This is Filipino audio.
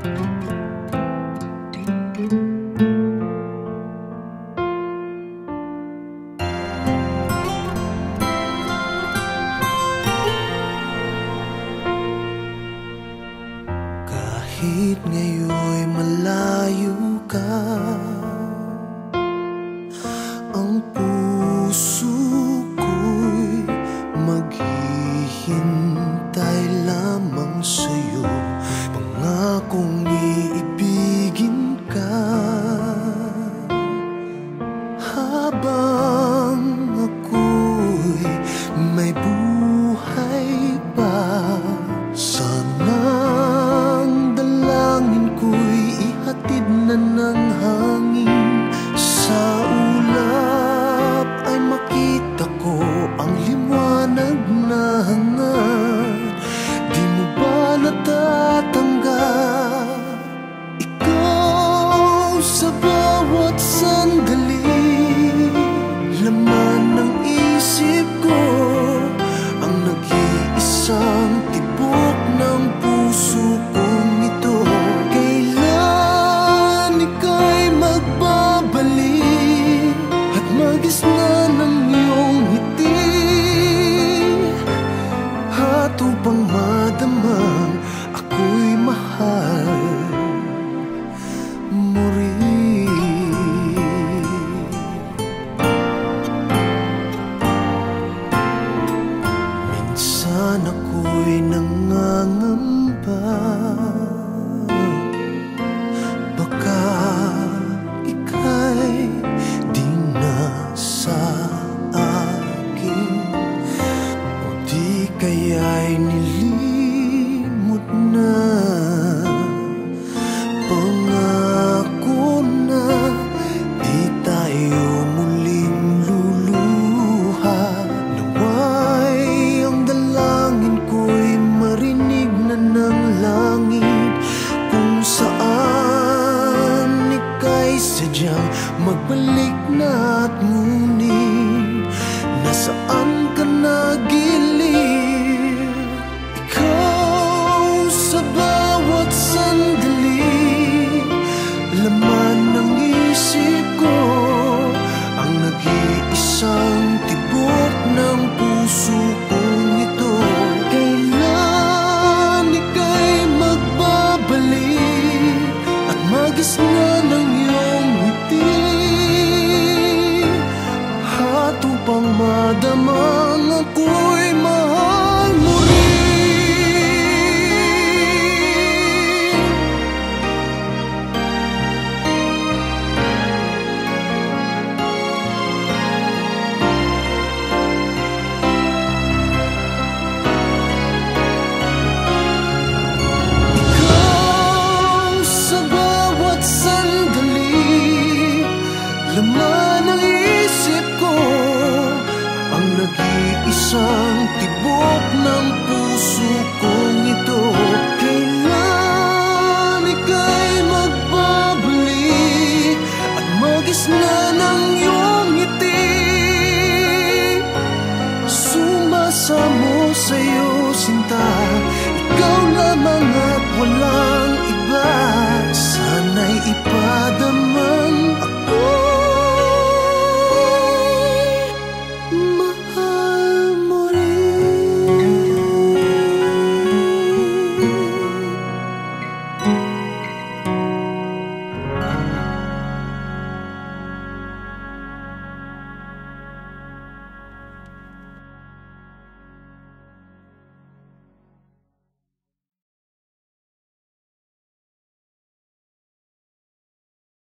Kahit ngayon'y malayo ka, ang puso ko'y maghihintay lamang sa'yo. Pangakong iibigin ka habang ako'y may buhay pa. Sanang dalangin ko'y ihatid na ng hangin. Sa ulap ay makita ko ang liwanag na hangad. Di mo ba natatanggap? Ikaw sa bawat sandali, laman ng isip ko, ang nag-iisang tibok ng puso kong ito. Kailan ika'y magbabalik at magisna ng iyong ngiti, at upang madamang ako'y mahal mo rin. Minsan ako'y nangangamba, baka ika'y di na sa akin, o di kaya'y nilimot na. Pangako na di tayo muling luluha. Nawa'y ang dalangin ko'y marinig na ng langit, kung saan ika'y sadyang magbalik na. At ngunit nasaan ka na giliw? Ikaw sa bawat sandali, laman ng isip ko, ang nag-iisang tibok ng puso kong ito. Kailan ika'y magbabalik at magisna ng iyong ngiti, at upang madamang ako'y mahal mo rin. Ikaw sa bawat sandali, laman ng isip ko, ang nag-iisang tibok ng puso kong ito. Kailan ika'y magbabalik at magisna ng iyong ngiti, sumasamo sa'yo sinta, ikaw lamang at walang iba. Sana'y ipa